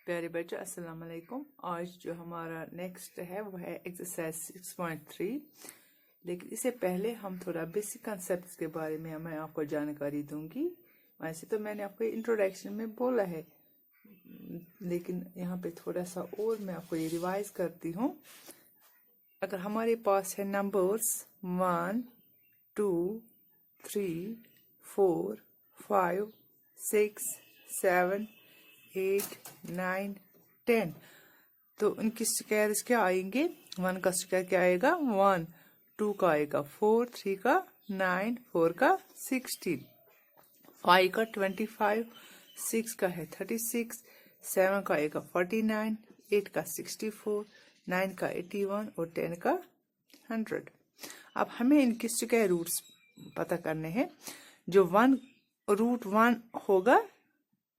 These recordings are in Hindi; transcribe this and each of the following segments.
प्यारे बच्चों अस्सलाम वालेकुम। आज जो हमारा नेक्स्ट है वो है एक्सरसाइज 6.3। लेकिन इससे पहले हम थोड़ा बेसिक कंसेप्ट्स के बारे में मैं आपको जानकारी दूंगी। वैसे तो मैंने आपको इंट्रोडक्शन में बोला है, लेकिन यहाँ पे थोड़ा सा और मैं आपको ये रिवाइज करती हूँ। अगर हमारे पास है नंबर्स 1 2 3 4 5 6 7 8 9 10, तो उनकी स्क्वायर्स क्या आएंगे। 1 का स्क्वायर क्या आएगा 1, 2 का आएगा 4, 3 का 9, 4 का 16, 5 का 25, 6 का है 36, 7 का आएगा 49, 8 का 64, 9 का 81 और 10 का 100। अब हमें इनके स्क्वायर रूट्स पता करने हैं। जो 1 रूट 1 होगा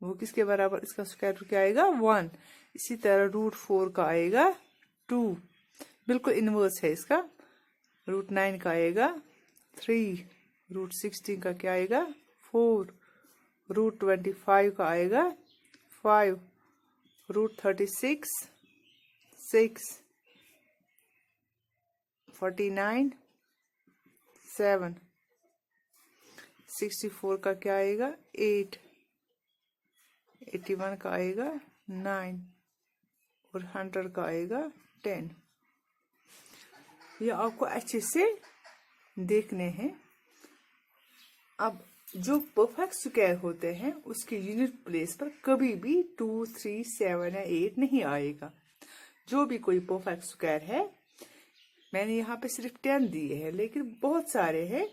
वो किसके बराबर, इसका स्क्वायर रूट क्या आएगा 1। इसी तरह रूट 4 का आएगा 2, बिल्कुल इनवर्स है इसका। रूट 9 का आएगा 3, रूट 16 का क्या आएगा 4, रूट 25 का आएगा 5, रूट 36 6, 49 7, 64 का क्या आएगा 8, 81 का आएगा 9 और 100 का आएगा 10। ये आपको अच्छे से देखने हैं। अब जो परफेक्ट स्क्वायर होते हैं उसके यूनिट प्लेस पर कभी भी 2, 3, 7 या 8 नहीं आएगा। जो भी कोई परफेक्ट स्क्वायर है, मैंने यहाँ पे सिर्फ 10 दिए हैं, लेकिन बहुत सारे हैं।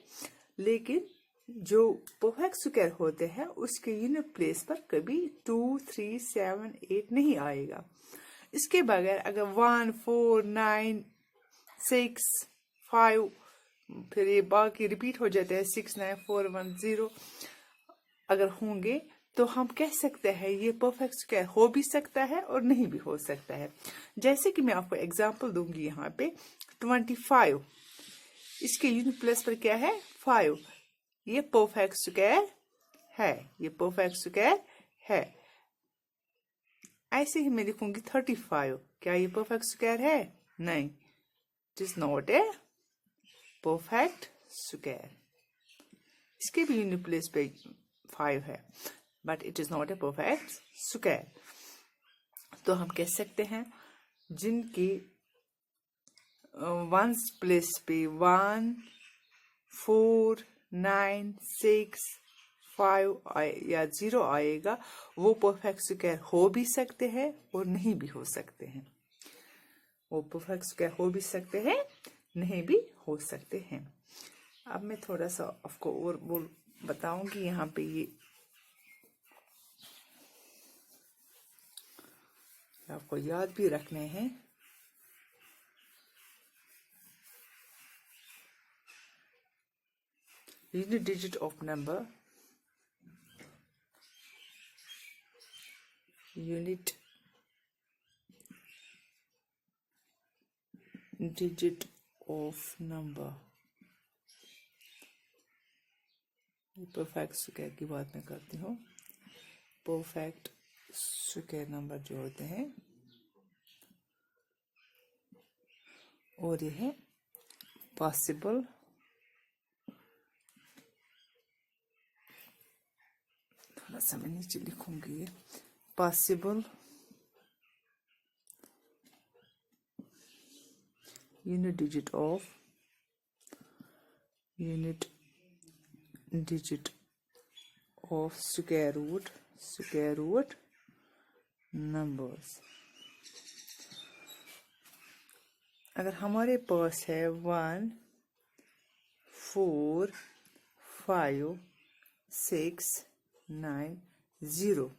लेकिन जो परफेक्ट स्क्वायर होते हैं उसके यूनिट प्लेस पर कभी 2, 3, 7, 8 नहीं आएगा। इसके बगैर अगर 1, 4, 9, 6, 5 फिर ये बाकी रिपीट हो जाते हैं 6, 9, 4, 1, 0 अगर होंगे तो हम कह सकते हैं ये परफेक्ट स्क्वायर हो भी सकता है और नहीं भी हो सकता है। जैसे कि मैं आपको एग्जांपल दूंगी। यहाँ पे 25, इसके यूनिट प्लेस पर क्या है 5, ये परफेक्ट स्क्वायर है, ये परफेक्ट स्क्वायर है। ऐसे ही मैं लिखूंगी 35, क्या ये परफेक्ट स्क्वायर है, नहीं, it is not a perfect square. इसके भी यूनिट प्लेस पे 5 है, but it is not a perfect square. तो हम कह सकते हैं जिनकी वंस प्लेस पे 1, 4, 9, 6, 5 या 0 आएगा, वो परफेक्ट स्क्वायर हो भी सकते हैं और नहीं भी हो सकते हैं। वो परफेक्ट स्क्वायर हो भी सकते हैं, नहीं भी हो सकते हैं। अब मैं थोड़ा सा आपको और वो बताऊंगी। यहाँ पे ये आपको याद भी रखने हैं। Unit digit of number, unit digit of number, perfect square की बात मैं करती हूँ। परफेक्ट स्क्वायर नंबर जो होते हैं और ये है पॉसिबल थोड़ा सा मैं नीचे लिखूंगी, possible unit digit of square root numbers. अगर हमारे पास है 1, 4, 5, 6, 9, 0,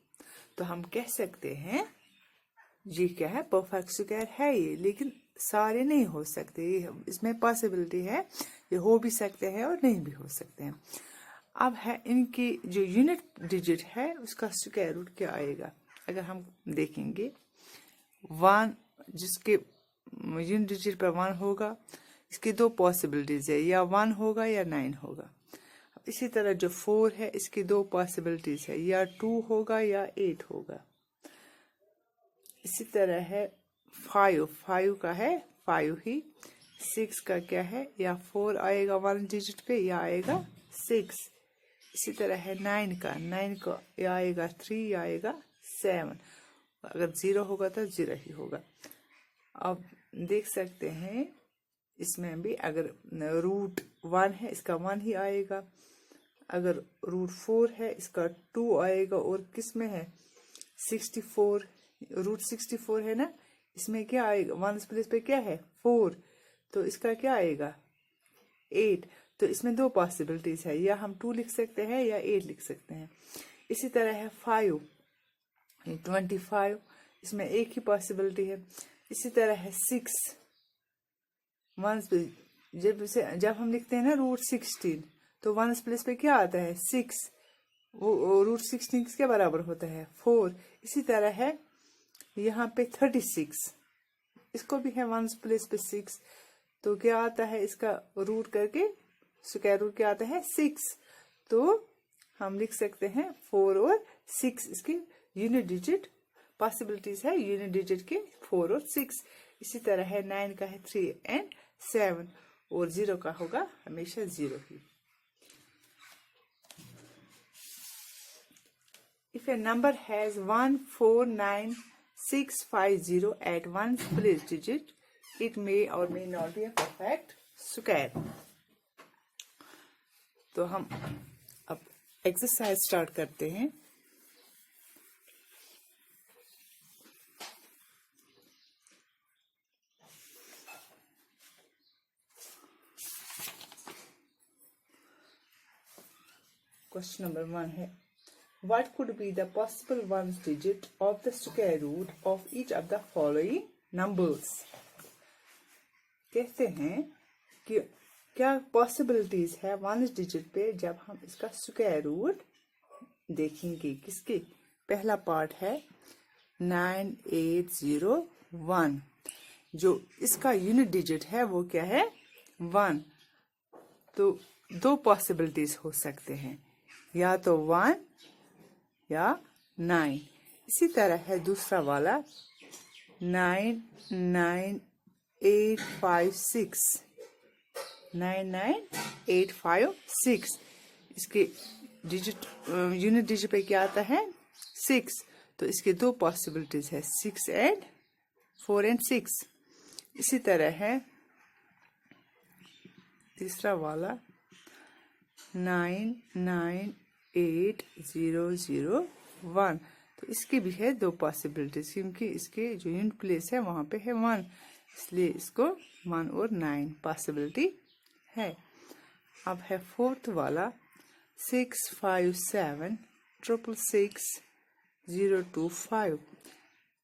तो हम कह सकते हैं ये क्या है परफेक्ट स्क्वायर है ये। लेकिन सारे नहीं हो सकते, इसमें पॉसिबिलिटी है ये हो भी सकते हैं और नहीं भी हो सकते हैं। अब है इनकी जो यूनिट डिजिट है उसका स्क्वायर रूट क्या आएगा। अगर हम देखेंगे 1, जिसके यूनिट डिजिट पर 1 होगा, इसकी 2 पॉसिबिलिटीज है, या 1 होगा या 9 होगा। इसी तरह जो 4 है इसकी 2 पॉसिबिलिटीज है, या 2 होगा या 8 होगा। इसी तरह है 5 का है 5 ही, 6 का क्या है, या 4 आएगा 1 डिजिट पे या आएगा 6। इसी तरह है 9 का या आएगा 3 या आएगा 7। अगर 0 होगा तो 0 ही होगा। अब देख सकते हैं इसमें भी अगर रूट 1 है इसका 1 ही आएगा, अगर रूट 4 है इसका 2 आएगा, और किस में है 64, रूट 64 है ना, इसमें क्या आएगा 1 प्लेस पे क्या है 4, तो इसका क्या आएगा 8। तो इसमें दो पॉसिबिलिटीज है, या हम 2 लिख सकते हैं या 8 लिख सकते हैं। इसी तरह है 5 25, इसमें एक ही पॉसिबिलिटी है। इसी तरह है 6 1 पे जब हम लिखते हैं ना रूट 16, तो 1 प्लेस पे क्या आता है 6, वो रूट 16 किसके बराबर होता है 4। इसी तरह है यहाँ पे 36, इसको भी है 1 प्लेस पे 6, तो क्या आता है इसका रूट करके स्क्वायर रूट क्या आता है 6, तो हम लिख सकते हैं 4 और 6, इसकी यूनिट डिजिट पॉसिबिलिटीज है यूनिट डिजिट के 4 और 6। इसी तरह है 9 का है 3 एंड 7, और 0 का होगा हमेशा 0 ही। If a number has 1 4 9 6 5 0 at one place digit, it may or may not be a perfect square. तो हम अब एक्सरसाइज स्टार्ट करते हैं। क्वेश्चन नंबर 1 है, what could be the possible ones digit of the square root of each of the following numbers? कहते हैं कि क्या पॉसिबिलिटीज है 1 डिजिट पे जब हम इसका स्क्वायर रूट देखेंगे। किसके, पहला पार्ट है 9801, जो इसका यूनिट डिजिट है वो क्या है 1। तो दो पॉसिबिलिटीज हो सकते हैं, या तो 1 या 9। इसी तरह है दूसरा वाला 99856, 99856, इसके डिजिट यूनिट डिजिट पे क्या आता है 6, तो इसके दो पॉसिबिलिटीज है 6 एंड 4 एंड 6। इसी तरह है तीसरा वाला 99801, तो इसकी भी है दो पॉसिबिलिटीज, क्योंकि इसके जो यूनिट प्लेस है वहां पे है 1, इसलिए इसको 1 और 9 पॉसिबिलिटी है। अब है फोर्थ वाला 6576666025,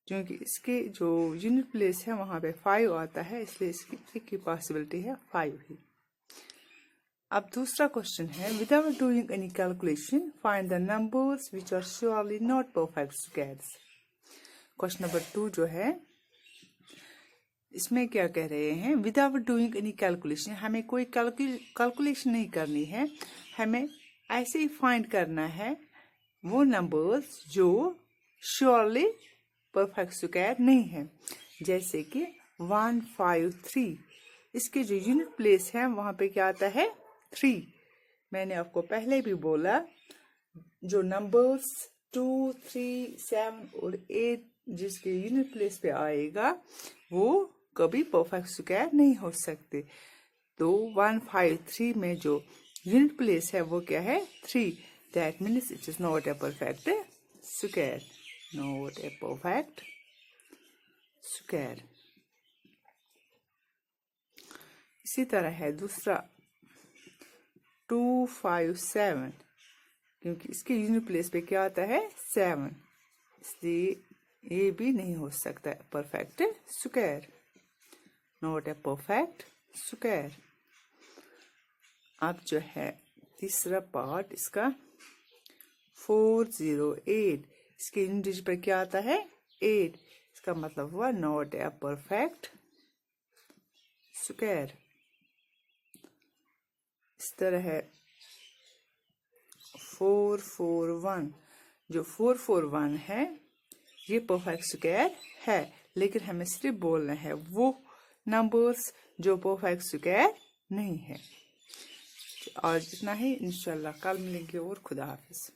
क्योंकि इसके जो यूनिट प्लेस है वहां पे 5 आता है, इसलिए इसकी एक ही पॉसिबिलिटी है 5 ही। अब दूसरा क्वेश्चन है, without doing any calculation find the numbers which are surely not perfect squares. Question number 2 जो है इसमें क्या कह रहे हैं, विदाउट डूइंग एनी कैलकुलेशन, हमें कोई कैलकुलेशन नहीं करनी है, हमें ऐसे ही फाइंड करना है वो नंबर्स जो श्योरली परफेक्ट स्क्वायर नहीं है। जैसे कि 153, इसके जो यूनिट प्लेस है वहां पे क्या आता है 3। मैंने आपको पहले भी बोला जो नंबर्स 2 3 7 और 8 जिसके यूनिट प्लेस पे आएगा वो कभी परफेक्ट स्क्वायर नहीं हो सकते। तो 153 में जो यूनिट प्लेस है वो क्या है 3, that means it is not a perfect square, not a perfect square. इसी तरह है दूसरा 257, क्योंकि इसके यूनिट प्लेस पे क्या आता है 7, इसलिए ये भी नहीं हो सकता perfect square, not a perfect square. अब जो है तीसरा पार्ट इसका 408, इसके यूनिट डिजिट पे क्या आता है 8, इसका मतलब हुआ नॉट ए परफेक्ट स्क्वायर। इस तरह है 441, जो 441 है ये परफेक्ट स्क्वायर है, लेकिन हमें सिर्फ बोलना है वो नंबर्स जो परफेक्ट स्क्वायर नहीं है। और जितना ही, इंशाल्लाह कल मिलेंगे और खुदा हाफिज।